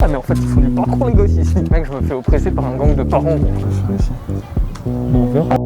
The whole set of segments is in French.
Ah mais en fait ils font du parcours les gosses ici. Mec, je me fais oppresser par un gang de parents. Je vais faire ici. On verra.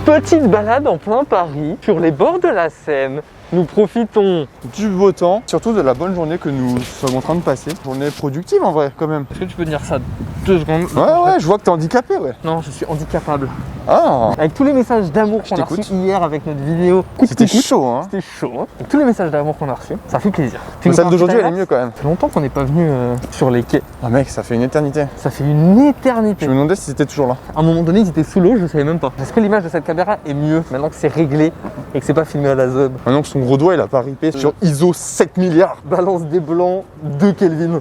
Petite balade en plein Paris, sur les bords de la Seine. Nous profitons. Du beau temps, surtout de la bonne journée que nous sommes en train de passer. Journée productive en vrai, quand même. Est-ce que tu peux dire ça 2 secondes? Ouais, je vois que t'es handicapé, ouais. Non, je suis handicapable. Ah, Avec tous les messages d'amour qu'on a reçus t'écoute. hier avec notre vidéo. c'était chaud, hein. C'était chaud, hein. Avec tous les messages d'amour qu'on a reçus, ça fait plaisir. Tu La nous salle fais un d'aujourd'hui, petit elle est time-lapse. mieux quand même. Ça fait longtemps qu'on n'est pas venu sur les quais. Ah mec, ça fait une éternité. Ça fait une éternité. Je me demandais si c'était toujours là. À un moment donné, ils étaient sous l'eau, je savais même pas. Est-ce que l'image de cette caméra est mieux maintenant que c'est réglé et que c'est pas filmé à la zob? Maintenant que son gros doigt, il a pas ripé sur ISO 7 milliards. Balance des blancs de Kelvin.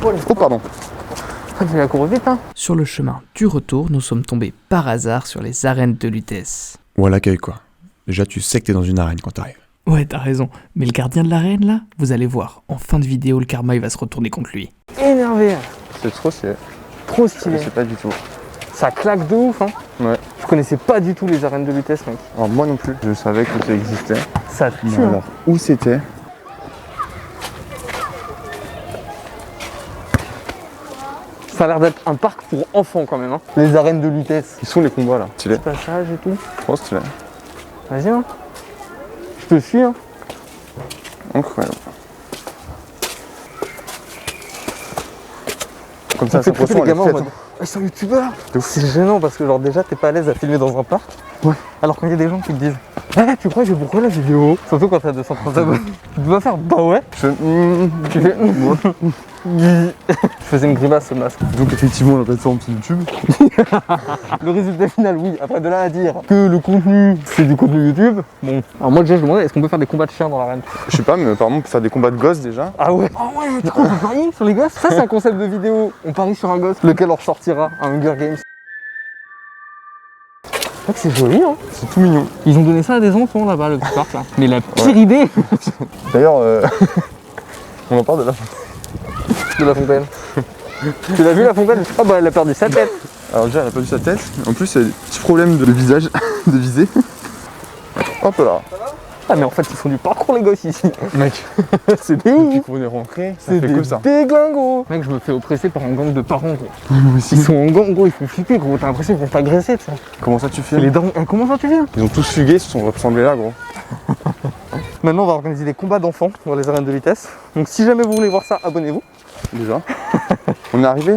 Oh pardon. Tu la cours vite, hein. Sur le chemin du retour, nous sommes tombés par hasard sur les arènes de Lutèce. Ou à l'accueil quoi. Déjà tu sais que t'es dans une arène quand t'arrives. Ouais, t'as raison. Mais le gardien de l'arène, là, vous allez voir, en fin de vidéo, le karma, il va se retourner contre lui. Énervé. C'est trop stylé. Trop Je stylé. sais pas du tout. Ça claque de ouf, hein. Ouais. Je connaissais pas du tout les arènes de Lutèce, mec. Alors moi non plus. Je savais que ça existait. Ça tue, Mais hein. alors, où c'était? Ça a l'air d'être un parc pour enfants quand même, hein. Les arènes de Lutèce. Ils sont les combats là. Stylé. Passage et tout. Trop stylé. Vas-y, hein. Je te suis, hein. Incroyable. Comme ça, Ça fait c'est flipper les gamins en fête. mode. Ils sont youtubeurs. De ouf. C'est gênant parce que genre déjà t'es pas à l'aise à filmer dans un parc. Ouais. Alors quand il y a des gens qui te disent tu crois que j'ai pourquoi la vidéo? Surtout quand t'as 230 abonnés. Tu dois faire bah ouais. Tu fais Je faisais une grimace au masque. Donc effectivement la plateforme c'est YouTube. Le résultat final, oui. Après de là à dire que le contenu c'est du contenu YouTube. Bon. Alors moi déjà je me demandais est-ce qu'on peut faire des combats de chiens dans l'arène? Je sais pas mais apparemment on peut faire des combats de gosses déjà. Ah ouais. Ah ouais, tu crois qu'on peut parier sur les gosses? Ça c'est un concept de vidéo. On parie sur un gosse, lequel en ressortira un Hunger Games. C'est vrai que c'est joli, hein. C'est tout mignon. Ils ont donné ça à des enfants là-bas, le petit parc là. Mais la pire idée D'ailleurs on en parle de là. de la fontaine. Tu l'as vu la fontaine? Ah bah elle a perdu sa tête. Alors déjà elle a pas vu sa tête. En plus elle a des petits problèmes de visage, de visée. Hop là. Ah mais en fait ils font du parcours les gosses ici. Mec, C'est des depuis ouf. qu'on est rentré, ça C'est fait des que ça. déglingos. Mec je me fais oppresser par un gang de parents gros. Moi aussi. Ils sont en gang gros, ils font flipper gros. T'as l'impression qu'ils vont t'agresser tu sais. Comment ça tu Et fais? les darons, comment ça tu viens? Ils ont tous fugué, ils se sont ressemblés là gros. Maintenant on va organiser des combats d'enfants dans les arènes de Lutèce. Donc si jamais vous voulez voir ça, abonnez-vous. Déjà. On est arrivé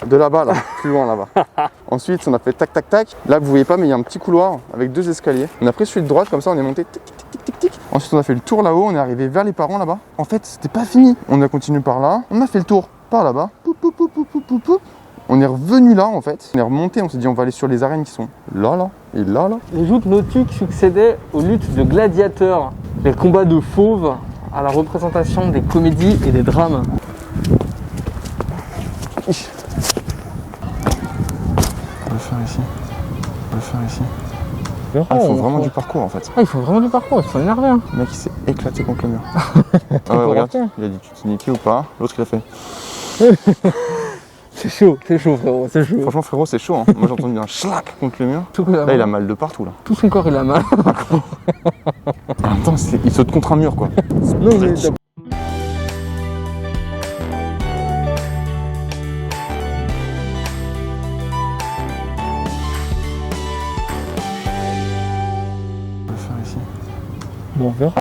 de là-bas, là, plus loin là-bas. Ensuite, on a fait tac tac tac. Là, vous voyez pas, mais il y a un petit couloir avec 2 escaliers. On a pris celui de droite, comme ça, on est monté tic tic tic tic tic. Ensuite, on a fait le tour là-haut, on est arrivé vers les parents là-bas. En fait, c'était pas fini. On a continué par là, on a fait le tour par là-bas. Poup, poup, poup, poup, poup, poup, poup. On est revenu là en fait. On est remonté, on s'est dit on va aller sur les arènes qui sont là, là et là, là. Les joutes nautiques succédaient aux luttes de gladiateurs, les combats de fauves à la représentation des comédies et des drames. On va le faire ici. On va le faire ici. Ah, Il faut vraiment du parcours en fait. Ah, ils font vraiment du parcours, ils sont énervés. Hein. Le mec il s'est éclaté contre le mur. peut regarder. Il a dit tu t'es niqué ou pas? L'autre il a fait. C'est chaud frérot, c'est chaud. Franchement frérot c'est chaud hein. Moi j'ai entendu un schlac contre le mur. Tout, Là il a mal de partout là. tout son corps il a mal. En même temps il saute contre un mur quoi. Non, mais On va le faire ici. bon, on verra.